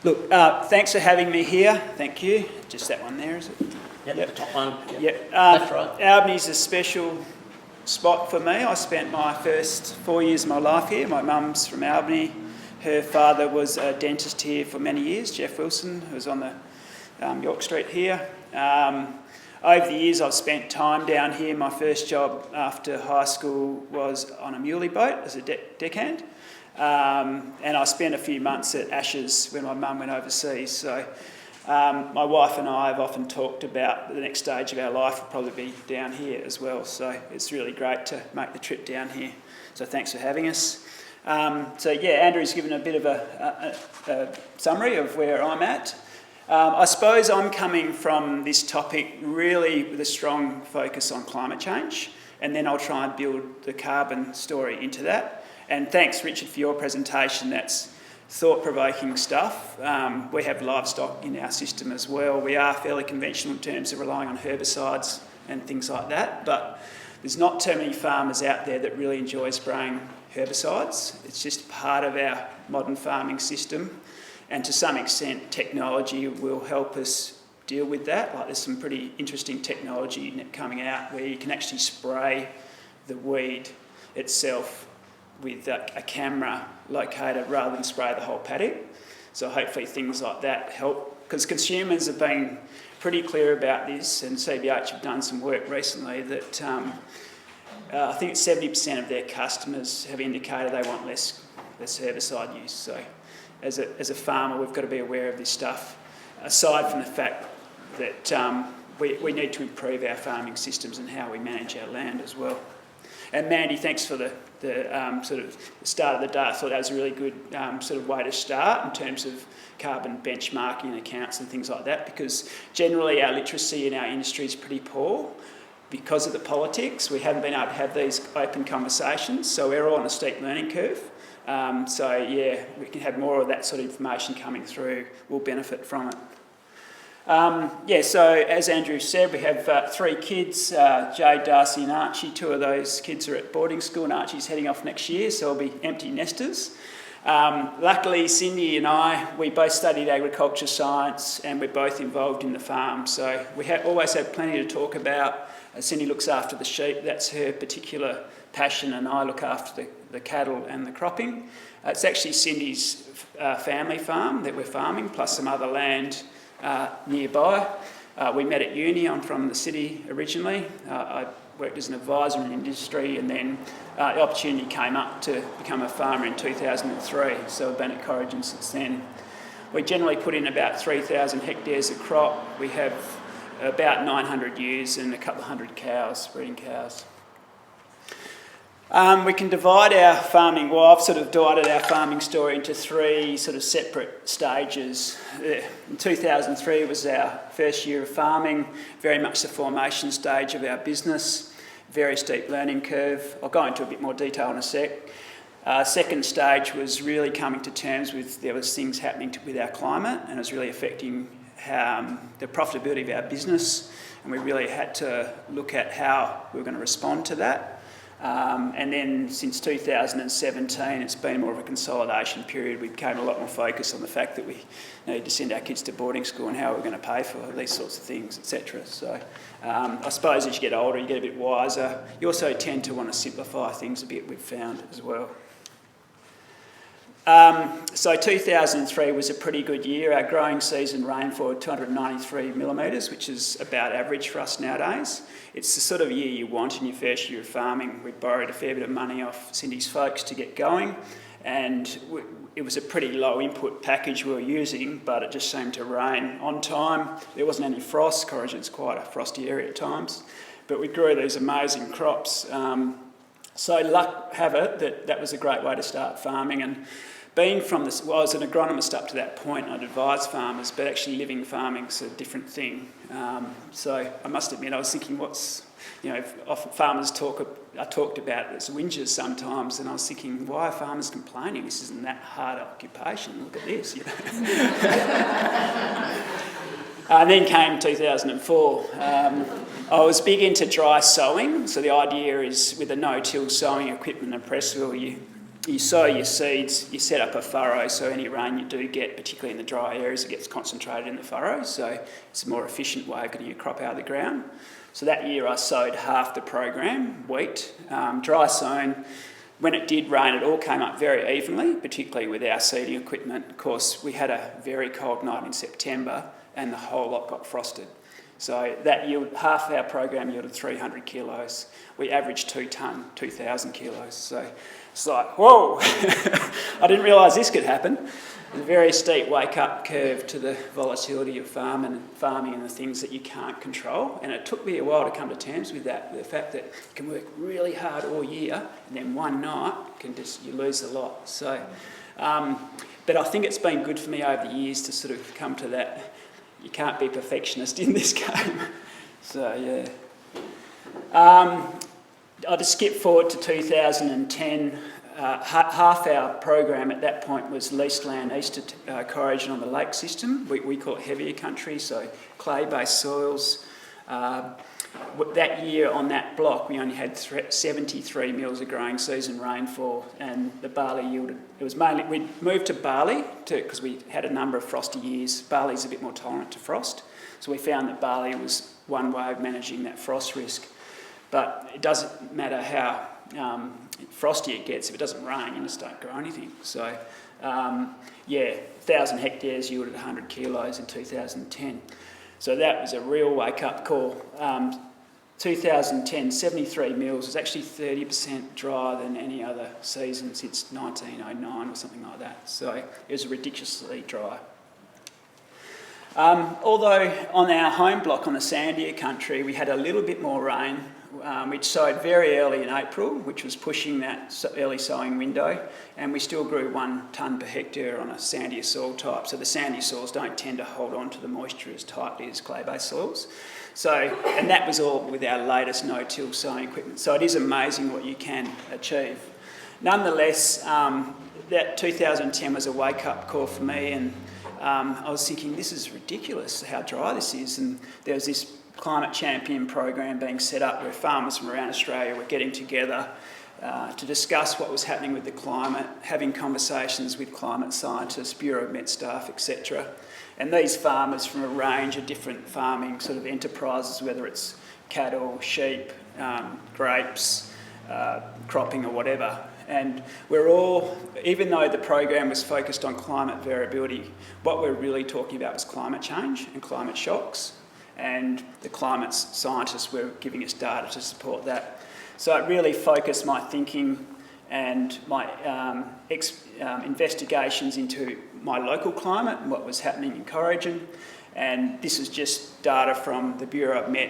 Look, thanks for having me here. Thank you. Just that one there, is it? Yep. The top one. Yep. That's right. Albany's a special spot for me. I spent my first 4 years of my life here. My mum's from Albany. Her father was a dentist here for many years, Jeff Wilson, who was on the York Street here. Over the years, I've spent time down here. My first job after high school was on a muley boat as a deckhand. And I spent a few months at Ashes when my mum went overseas. So my wife and I have often talked about the next stage of our life will probably be down here as well. So it's really great to make the trip down here. So thanks for having us. Andrew's given a bit of a summary of where I'm at. I suppose I'm coming from this topic really with a strong focus on climate change, and then I'll try and build the carbon story into that. And thanks, Richard, for your presentation. That's thought-provoking stuff. We have livestock in our system as well. We are fairly conventional in terms of relying on herbicides and things like that, but there's not too many farmers out there that really enjoy spraying herbicides. It's just part of our modern farming system. And to some extent, technology will help us deal with that. Like, there's some pretty interesting technology coming out where you can actually spray the weed itself with a camera located rather than spray the whole paddock. So hopefully things like that help, because consumers have been pretty clear about this, and CBH have done some work recently that I think it's 70% of their customers have indicated they want less herbicide use. So as a farmer, we've got to be aware of this stuff, aside from the fact that we need to improve our farming systems and how we manage our land as well. And Mandy, thanks for the sort of start of the day. I thought that was a really good sort of way to start in terms of carbon benchmarking and accounts and things like that, because generally our literacy in our industry is pretty poor. Because of the politics, we haven't been able to have these open conversations, so we're all on a steep learning curve. We can have more of that sort of information coming through. We'll benefit from it. So as Andrew said, we have 3 kids, Jade, Darcy and Archie. 2 of those kids are at boarding school and Archie's heading off next year, so we'll be empty nesters. Luckily, Cindy and we both studied agriculture science and we're both involved in the farm, so we always have plenty to talk about. Cindy looks after the sheep, that's her particular passion, and I look after the cattle and the cropping. It's actually Cindy's family farm that we're farming, plus some other land nearby. We met at uni. I'm from the city originally. I worked as an advisor in the industry, and then the opportunity came up to become a farmer in 2003, so I've been at Corrigin since then. We generally put in about 3,000 hectares of crop. We have about 900 ewes and a couple of hundred cows, breeding cows. We can divide our farming, I've sort of divided our farming story into 3 sort of separate stages. In 2003 was our first year of farming, very much the formation stage of our business, very steep learning curve. I'll go into a bit more detail in a sec. Second stage was really coming to terms with there was things happening with our climate, and it was really affecting the profitability of our business, and we really had to look at how we were going to respond to that. And then since 2017, it's been more of a consolidation period. We became a lot more focused on the fact that we needed to send our kids to boarding school and how we're going to pay for these sorts of things, etc. So I suppose as you get older, you get a bit wiser. You also tend to want to simplify things a bit, we've found as well. So 2003 was a pretty good year. Our growing season rainfall 293 millimetres, which is about average for us nowadays. It's the sort of year you want in your first year of farming. We borrowed a fair bit of money off Cindy's folks to get going, and it was a pretty low input package we were using, but it just seemed to rain on time. There wasn't any frost. Corrigin's quite a frosty area at times, but we grew these amazing crops. So luck have it that was a great way to start farming. And being from this, I was an agronomist up to that point. I'd advised farmers, but actually living farming's a different thing. So I must admit, I was thinking, often farmers are talked about as whingers sometimes, and I was thinking, why are farmers complaining? This isn't that hard occupation. Look at this, And then came 2004. I was big into dry sowing, so the idea is with a no-till sowing equipment and press wheel, you you sow your seeds, you set up a furrow, so any rain you do get, particularly in the dry areas, it gets concentrated in the furrow, so it's a more efficient way of getting your crop out of the ground. So that year I sowed half the program, wheat, dry sown. When it did rain, it all came up very evenly, particularly with our seeding equipment. Of course, we had a very cold night in September and the whole lot got frosted. So that yield, half of our program yielded 300 kilos. We averaged 2 tonne, 2,000 kilos. So it's like, whoa, I didn't realise this could happen. There's a very steep wake-up curve to the volatility of farming and the things that you can't control. And it took me a while to come to terms with that, the fact that you can work really hard all year and then one night you lose a lot. So, but I think it's been good for me over the years to sort of come to that. You can't be a perfectionist in this game. So, yeah. I'll just skip forward to 2010. Half our program at that point was leased land east of Corrigin on the lake system. We call it heavier country, so clay-based soils. That year on that block, we only had 73 mils of growing season rainfall, and the barley yielded. It was mainly we moved to barley because we had a number of frosty years. Barley's a bit more tolerant to frost, so we found that barley was one way of managing that frost risk. But it doesn't matter how frosty it gets, if it doesn't rain, you just don't grow anything. So, 1,000 hectares yielded 100 kilos in 2010. So that was a real wake-up call. 2010, 73 mils was actually 30% drier than any other season since 1909 or something like that. So it was ridiculously dry. Although on our home block on the sandier country, we had a little bit more rain. We'd sowed very early in April, which was pushing that early sowing window, and we still grew 1 tonne per hectare on a sandier soil type. So the sandy soils don't tend to hold on to the moisture as tightly as clay-based soils. So, and that was all with our latest no-till sowing equipment. So it is amazing what you can achieve. Nonetheless, that 2010 was a wake-up call for me, and I was thinking, this is ridiculous how dry this is. And there was this Climate Champion program being set up where farmers from around Australia were getting together to discuss what was happening with the climate, having conversations with climate scientists, Bureau of Met staff, etc. And these farmers from a range of different farming sort of enterprises, whether it's cattle, sheep, grapes, cropping or whatever. And we're all, even though the program was focused on climate variability, what we're really talking about was climate change and climate shocks. And the climate scientists were giving us data to support that. So it really focused my thinking and my investigations into my local climate and what was happening in Corrigin. And this is just data from the Bureau of Met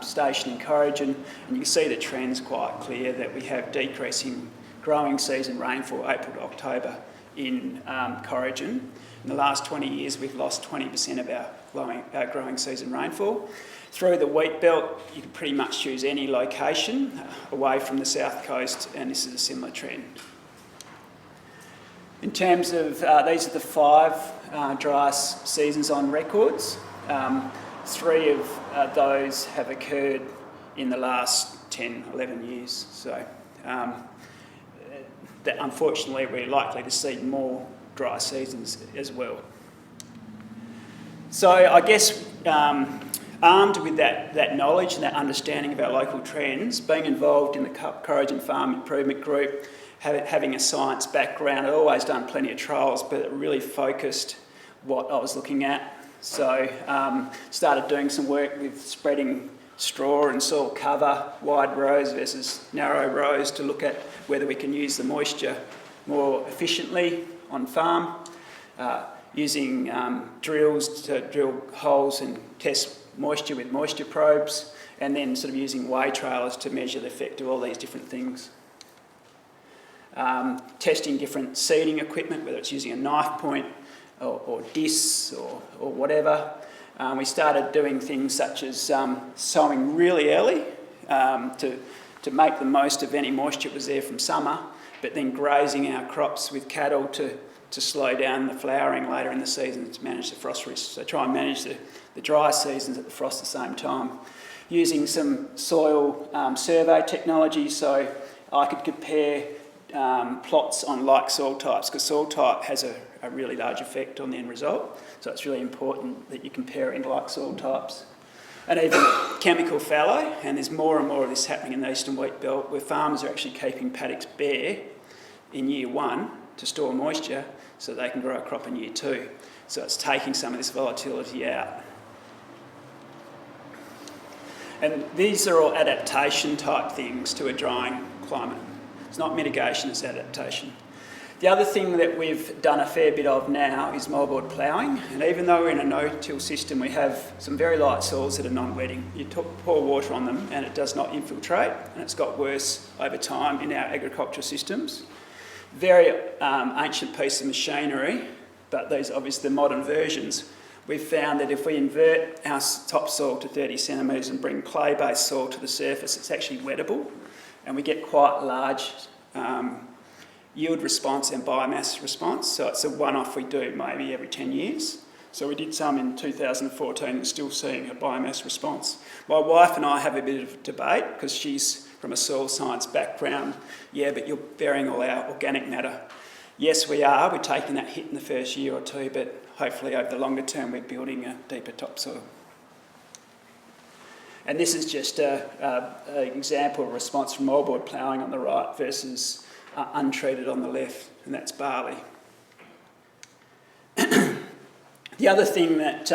station in Corrigin, and you can see the trends quite clear that we have decreasing growing season rainfall April to October in Corrigin. In the last 20 years, we've lost 20% of our growing season rainfall. Through the wheat belt, you can pretty much choose any location away from the south coast, and this is a similar trend. In terms of, these are the 5 dry seasons on records. 3 of those have occurred in the last 10, 11 years. So that unfortunately we're likely to see more dry seasons as well. So I guess armed with that knowledge and that understanding of our local trends, being involved in the Corrigin Farm Improvement Group, having a science background, I'd always done plenty of trials, but it really focused what I was looking at. So started doing some work with spreading straw and soil cover, wide rows versus narrow rows, to look at whether we can use the moisture more efficiently on farm, using drills to drill holes and test moisture with moisture probes, and then sort of using weigh trailers to measure the effect of all these different things. Testing different seeding equipment, whether it's using a knife point or discs or whatever. We started doing things such as sowing really early to make the most of any moisture that was there from summer, but then grazing our crops with cattle to slow down the flowering later in the season to manage the frost risk. So try and manage the dry seasons at the frost at the same time. Using some soil survey technology, so I could compare plots on like soil types, because soil type has a really large effect on the end result. So it's really important that you're comparing like soil types. And even chemical fallow, and there's more and more of this happening in the eastern wheat belt, where farmers are actually keeping paddocks bare in year 1 to store moisture so they can grow a crop in year 2. So it's taking some of this volatility out. And these are all adaptation type things to a drying climate. It's not mitigation, it's adaptation. The other thing that we've done a fair bit of now is mouldboard ploughing, and even though we're in a no-till system, we have some very light soils that are non-wetting. You pour water on them and it does not infiltrate, and it's got worse over time in our agricultural systems. Very ancient piece of machinery, but these are obviously the modern versions. We've found that if we invert our topsoil to 30 centimetres and bring clay-based soil to the surface, it's actually wettable, and we get quite large yield response and biomass response. So it's a one-off we do maybe every 10 years. So we did some in 2014 and still seeing a biomass response. My wife and I have a bit of debate because she's from a soil science background. Yeah, but you're burying all our organic matter. Yes, we are. We're taking that hit in the first year or two, but hopefully over the longer term we're building a deeper topsoil. And this is just an example of response from mouldboard ploughing on the right versus untreated on the left, and that's barley. The other thing that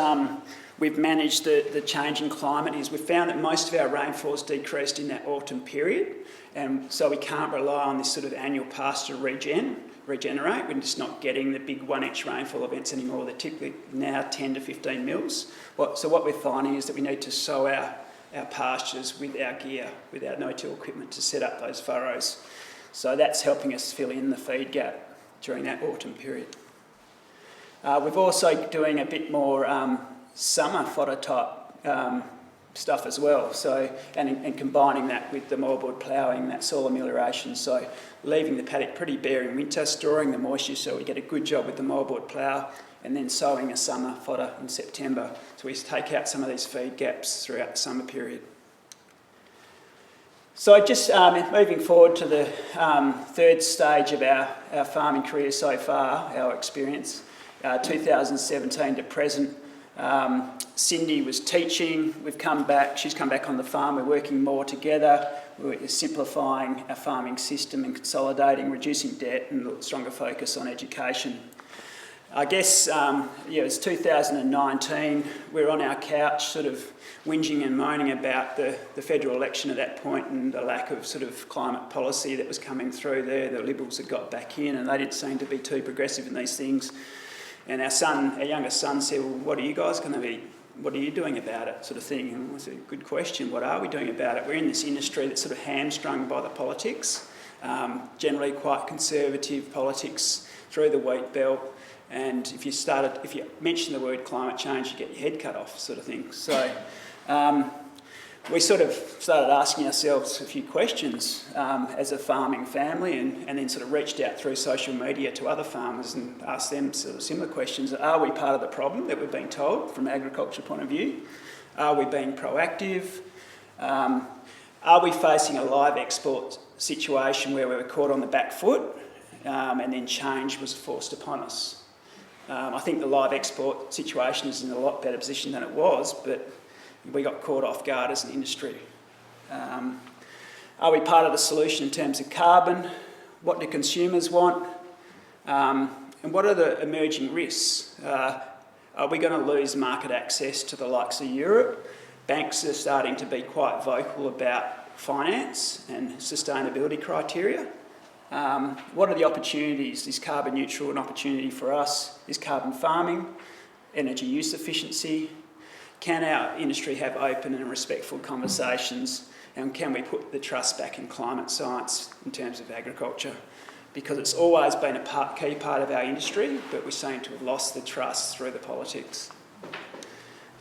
we've managed the change in climate is we've found that most of our rainfall's decreased in that autumn period, and so we can't rely on this sort of annual pasture regenerate. We're just not getting the big 1 inch rainfall events anymore. They're typically now 10 to 15 mils. So what we're finding is that we need to sow our pastures with our gear, with our no-till equipment to set up those furrows. So that's helping us fill in the feed gap during that autumn period. We're also doing a bit more summer fodder type stuff as well, so and combining that with the mouldboard ploughing, that soil amelioration, so leaving the paddock pretty bare in winter, storing the moisture so we get a good job with the mouldboard plough, and then sowing a summer fodder in September. So we take out some of these feed gaps throughout the summer period. So just moving forward to the third stage of our farming career so far, our experience, 2017 to present. Cindy was teaching, we've come back, she's come back on the farm, we're working more together, we're simplifying our farming system and consolidating, reducing debt and a stronger focus on education. I guess, it's 2019, we're on our couch sort of whinging and moaning about the federal election at that point and the lack of sort of climate policy that was coming through there. The Liberals had got back in and they didn't seem to be too progressive in these things. And our youngest son said, well, what are you doing about it, sort of thing? And it was a good question, what are we doing about it? We're in this industry that's sort of hamstrung by the politics, generally quite conservative politics through the wheat belt. And if you mention the word climate change, you get your head cut off, sort of thing. So we sort of started asking ourselves a few questions as a farming family, and then sort of reached out through social media to other farmers and asked them sort of similar questions. Are we part of the problem that we're being told from an agriculture point of view? Are we being proactive? Are we facing a live export situation where we were caught on the back foot and then change was forced upon us? I think the live export situation is in a lot better position than it was, but we got caught off guard as an industry. Are we part of the solution in terms of carbon? What do consumers want? And what are the emerging risks? Are we going to lose market access to the likes of Europe? Banks are starting to be quite vocal about finance and sustainability criteria. What are the opportunities? Is carbon neutral an opportunity for us? Is carbon farming? Energy use efficiency? Can our industry have open and respectful conversations? And can we put the trust back in climate science in terms of agriculture? Because it's always been a key part of our industry, but we seem to have lost the trust through the politics.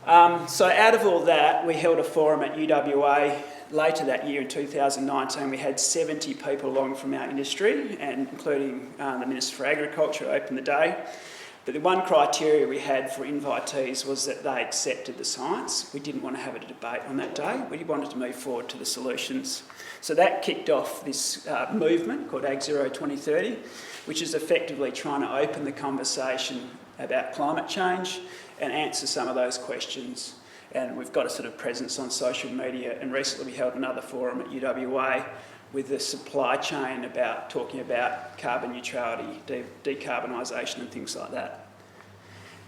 So out of all that, we held a forum at UWA later that year in 2019. We had 70 people along from our industry, and including the Minister for Agriculture opened the day. But the one criteria we had for invitees was that they accepted the science. We didn't want to have a debate on that day. We wanted to move forward to the solutions. So that kicked off this movement called AgZero2030, which is effectively trying to open the conversation about climate change and answer some of those questions. And we've got a sort of presence on social media, and recently we held another forum at UWA with the supply chain talking about carbon neutrality, decarbonisation and things like that.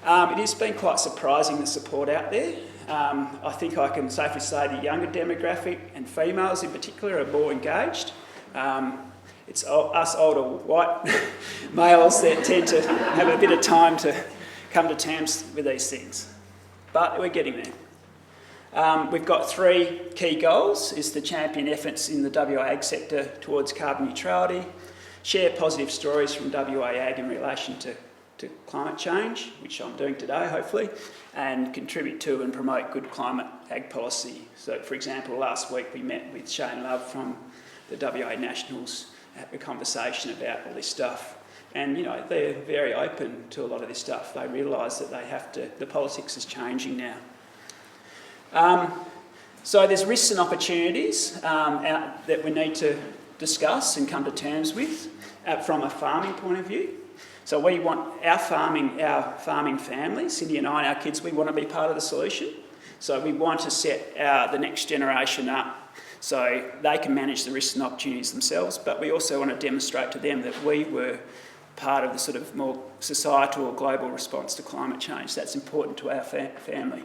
It has been quite surprising, the support out there. I think I can safely say the younger demographic and females in particular are more engaged. It's us older white males that tend to have a bit of time to come to terms with these things. But we're getting there. We've got 3 key goals: is to champion efforts in the WA ag sector towards carbon neutrality, share positive stories from WA ag in relation to climate change, which I'm doing today hopefully, and contribute to and promote good climate ag policy. So for example, last week we met with Shane Love from the WA Nationals, had a conversation about all this stuff. And, you know, they're very open to a lot of this stuff. They realise that the politics is changing now. So there's risks and opportunities that we need to discuss and come to terms with from a farming point of view. So we want our farming family, Cindy and I and our kids, we want to be part of the solution. So we want to set the next generation up so they can manage the risks and opportunities themselves, but we also want to demonstrate to them that we were part of the sort of more societal or global response to climate change. That's important to our family.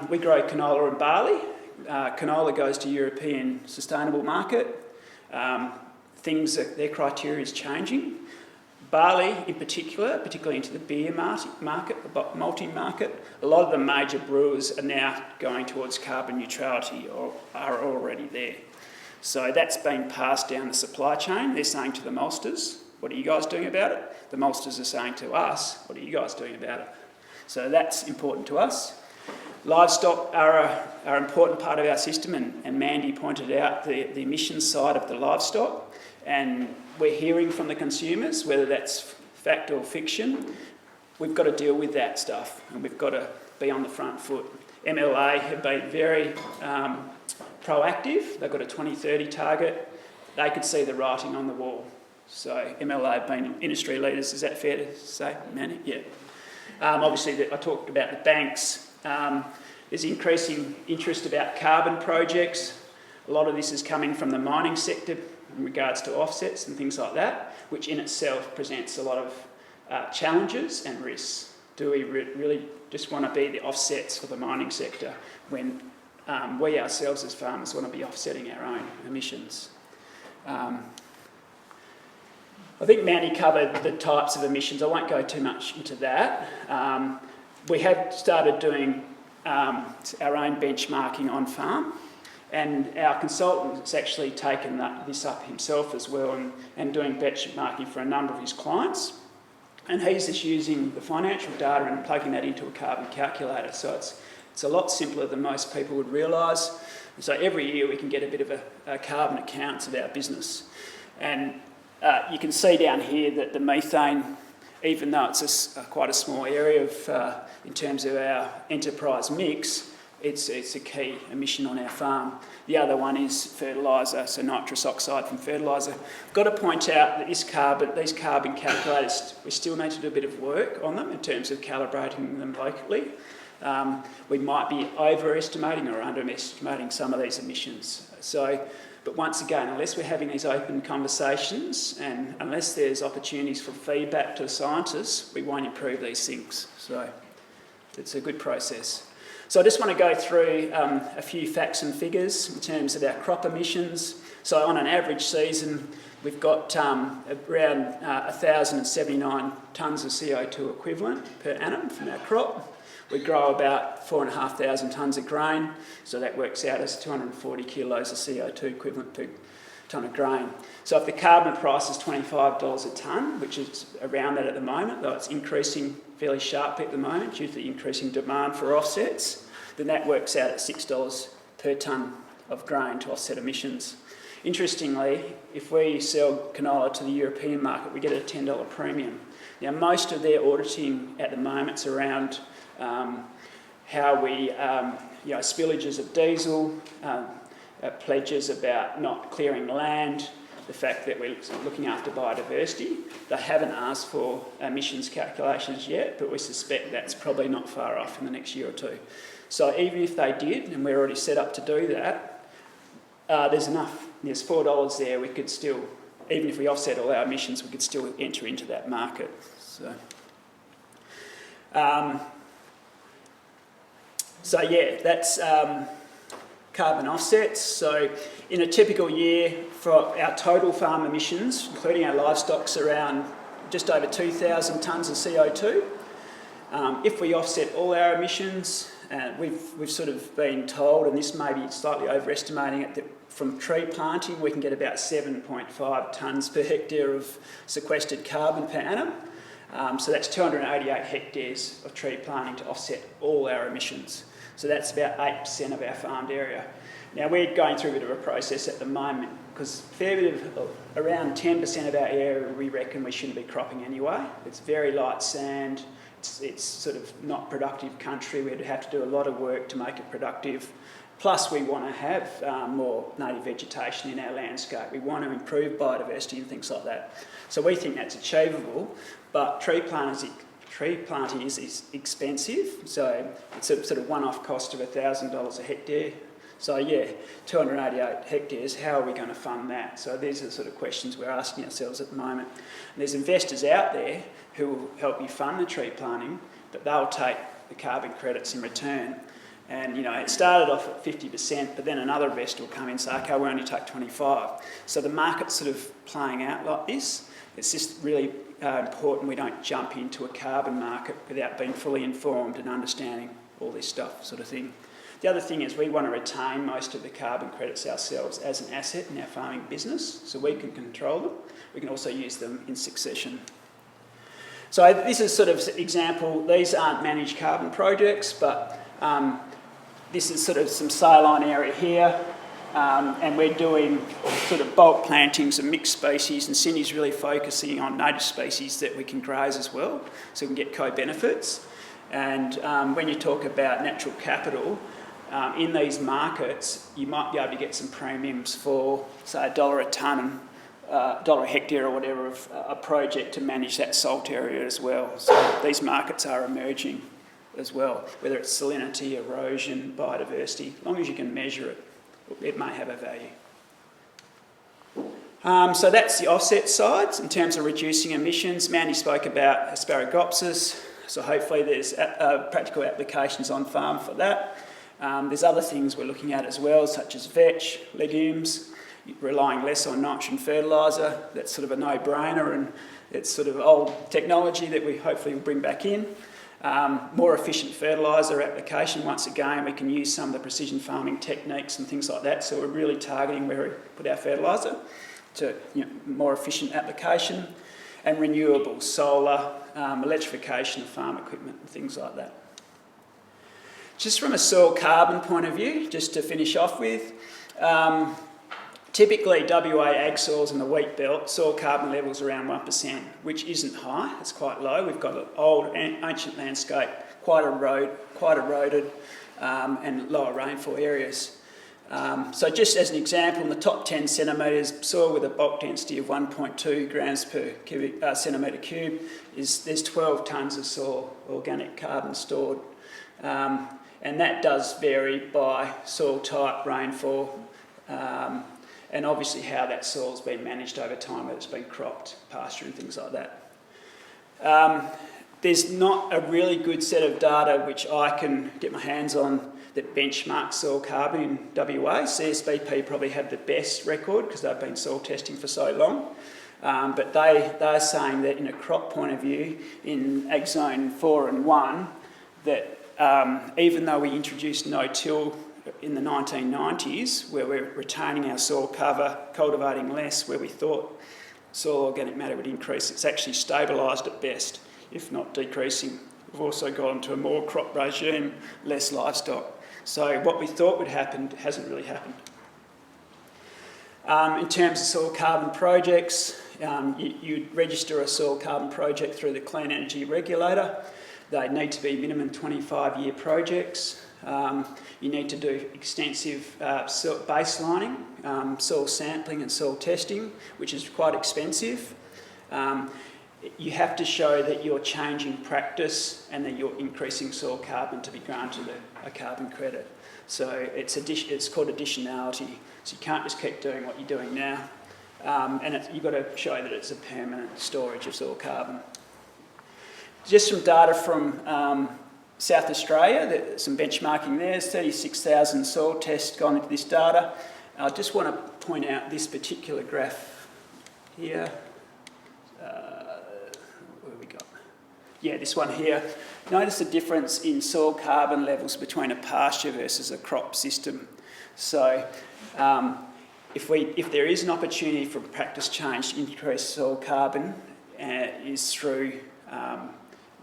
We grow canola and barley. Canola goes to European sustainable market. Their criteria is changing. Barley in particular, particularly into the beer market, the malting market, a lot of the major brewers are now going towards carbon neutrality or are already there. So that's been passed down the supply chain. They're saying to the maltsters, what are you guys doing about it? The maltsters are saying to us, what are you guys doing about it? So that's important to us. Livestock are an important part of our system, and Mandy pointed out the emissions side of the livestock, and we're hearing from the consumers, whether that's fact or fiction, we've got to deal with that stuff, and we've got to be on the front foot. MLA have been very proactive. They've got a 2030 target. They could see the writing on the wall. So MLA have been industry leaders. Is that fair to say, Manny? Yeah. Obviously, I talked about the banks. There's increasing interest about carbon projects. A lot of this is coming from the mining sector in regards to offsets and things like that, which in itself presents a lot of challenges and risks. Do we really just want to be the offsets for the mining sector when we ourselves as farmers want to be offsetting our own emissions? I think Manny covered the types of emissions. I won't go too much into that. We have started doing our own benchmarking on farm, and our consultant has actually taken this up himself as well and doing benchmarking for a number of his clients. And he's just using the financial data and plugging that into a carbon calculator. So it's a lot simpler than most people would realise. So every year we can get a bit of a carbon accounts of our business. And you can see down here that the methane, even though it's quite a small area in terms of our enterprise mix, it's a key emission on our farm. The other one is fertiliser, so nitrous oxide from fertiliser. I've got to point out that these carbon calculators, we still need to do a bit of work on them in terms of calibrating them locally. We might be overestimating or underestimating some of these emissions. But once again, unless we're having these open conversations and unless there's opportunities for feedback to the scientists, we won't improve these things. So it's a good process. So I just want to go through a few facts and figures in terms of our crop emissions. So on an average season, we've got around 1,079 tonnes of CO2 equivalent per annum from our crop. We grow about 4,500 tonnes of grain, so that works out as 240 kilos of CO2 equivalent per tonne of grain. So if the carbon price is $25 a tonne, which is around that at the moment, though it's increasing fairly sharply at the moment due to the increasing demand for offsets, then that works out at $6 per tonne of grain to offset emissions. Interestingly, if we sell canola to the European market, we get a $10 premium. Now, most of their auditing at the moment is around how we, spillages of diesel, pledges about not clearing land, the fact that we're looking after biodiversity. They haven't asked for emissions calculations yet, but we suspect that's probably not far off in the next year or two. So even if they did, and we're already set up to do that, there's enough. There's $4 there. We could still, even if we offset all our emissions, we could still enter into that market. So yeah, that's carbon offsets. So in a typical year, for our total farm emissions, including our livestock's around just over 2,000 tonnes of CO2. If we offset all our emissions, we've sort of been told, and this may be slightly overestimating it, that from tree planting we can get about 7.5 tonnes per hectare of sequestered carbon per annum. So that's 288 hectares of tree planting to offset all our emissions. So that's about 8% of our farmed area. Now we're going through a bit of a process at the moment because around 10% of our area we reckon we shouldn't be cropping anyway. It's very light sand. It's sort of not productive country. We'd have to do a lot of work to make it productive. Plus we want to have more native vegetation in our landscape. We want to improve biodiversity and things like that. So we think that's achievable, but tree planting is expensive, so it's a sort of one-off cost of $1,000 a hectare. So yeah, 288 hectares, how are we going to fund that? So these are the sort of questions we're asking ourselves at the moment. And there's investors out there who will help you fund the tree planting, but they'll take the carbon credits in return. And it started off at 50%, but then another investor will come in and say, okay, we'll only take 25. So the market's sort of playing out like this. It's just really important we don't jump into a carbon market without being fully informed and understanding all this stuff sort of thing. The other thing is we want to retain most of the carbon credits ourselves as an asset in our farming business, so we can control them. We can also use them in succession. So this is sort of an example. These aren't managed carbon projects, but this is sort of some saline area here. And we're doing sort of bulk plantings of mixed species, and Cindy's really focusing on native species that we can graze as well, so we can get co-benefits. And when you talk about natural capital, in these markets, you might be able to get some premiums for, say, $1 a tonne, $1 a hectare or whatever of a project to manage that salt area as well. So these markets are emerging as well, whether it's salinity, erosion, biodiversity. As long as you can measure it, it may have a value. So that's the offset side in terms of reducing emissions. Mandy spoke about Asparagopsis, so hopefully there's practical applications on farm for that. There's other things we're looking at as well, such as vetch, legumes, relying less on nitrogen fertiliser. That's sort of a no-brainer, and it's sort of old technology that we hopefully will bring back in. More efficient fertiliser application. Once again, we can use some of the precision farming techniques and things like that, so we're really targeting where we put our fertiliser to more efficient application. And renewables, solar, electrification of farm equipment and things like that. Just from a soil carbon point of view, just to finish off with, typically WA ag soils in the wheat belt, soil carbon levels around 1%, which isn't high, it's quite low. We've got an old ancient landscape, quite eroded, and lower rainfall areas. So just as an example, in the top 10 centimetres, soil with a bulk density of 1.2 grams per centimetre cube, there's 12 tonnes of soil organic carbon stored. And that does vary by soil type, rainfall, and obviously how that soil's been managed over time, whether it's been cropped, pasture and things like that. There's not a really good set of data which I can get my hands on that benchmarks soil carbon in WA. CSBP probably have the best record because they've been soil testing for so long. But they're saying that in a crop point of view, in AgZone4 and 1, that even though we introduced no-till in the 1990s, where we're retaining our soil cover, cultivating less, where we thought soil organic matter would increase, it's actually stabilised at best, if not decreasing. We've also gone to a more crop regime, less livestock. So what we thought would happen hasn't really happened. In terms of soil carbon projects, you'd register a soil carbon project through the Clean Energy Regulator. They need to be minimum 25-year projects. You need to do extensive soil baselining, soil sampling and soil testing, which is quite expensive. You have to show that you're changing practice and that you're increasing soil carbon to be granted a carbon credit. So it's called additionality. So you can't just keep doing what you're doing now. And you've got to show that it's a permanent storage of soil carbon. Just some data from South Australia, some benchmarking there. There's 36,000 soil tests gone into this data. I just want to point out this particular graph here. What have we got? Yeah, this one here. Notice the difference in soil carbon levels between a pasture versus a crop system. So if there is an opportunity for practice change to increase soil carbon, is through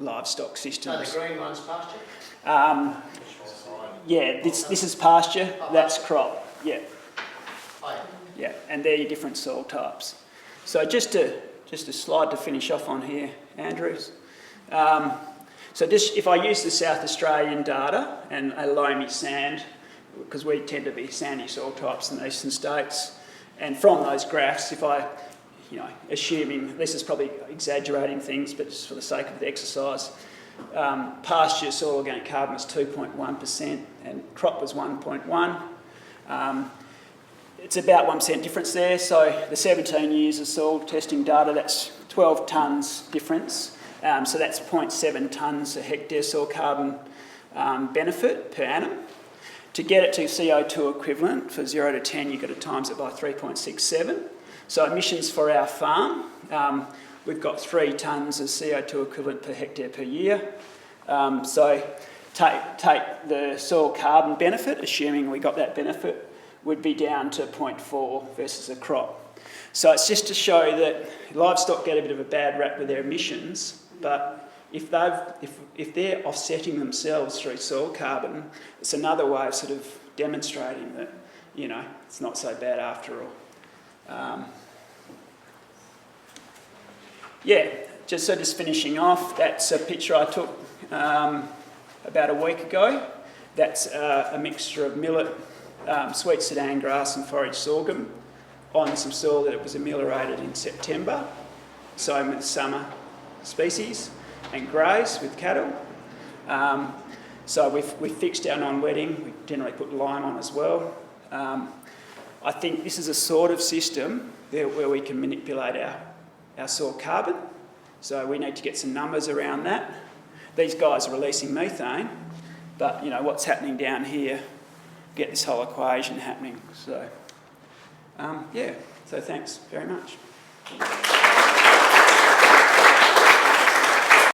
livestock systems. Are the green ones pasture? Yeah, this is pasture, that's crop, yeah. Oh, Yeah, and they're your different soil types. So just a slide to finish off on here, Andrews. So just if I use the South Australian data and a loamy sand, because we tend to be sandy soil types in the eastern states, and from those graphs, if I, assuming, this is probably exaggerating things, but just for the sake of the exercise, pasture soil organic carbon was 2.1% and crop was 1.1. It's about 1% difference there, so the 17 years of soil testing data, that's 12 tonnes difference. So that's 0.7 tonnes a hectare soil carbon benefit per annum. To get it to CO2 equivalent for 0 to 10, you've got to times it by 3.67. So emissions for our farm, we've got 3 tonnes of CO2 equivalent per hectare per year. So take the soil carbon benefit, assuming we got that benefit, would be down to 0.4 versus a crop. So it's just to show that livestock get a bit of a bad rap with their emissions, but if they're offsetting themselves through soil carbon, it's another way of sort of demonstrating that, it's not so bad after all. Just finishing off, that's a picture I took about a week ago. That's a mixture of millet, sweet Sudan grass and forage sorghum on some soil that it was ameliorated in September, sown with summer species, and graze with cattle. So we've fixed our non-wetting. We generally put lime on as well. I think this is a sort of system where we can manipulate our soil carbon. So we need to get some numbers around that. These guys are releasing methane, but what's happening down here, get this whole equation happening. So so thanks very much.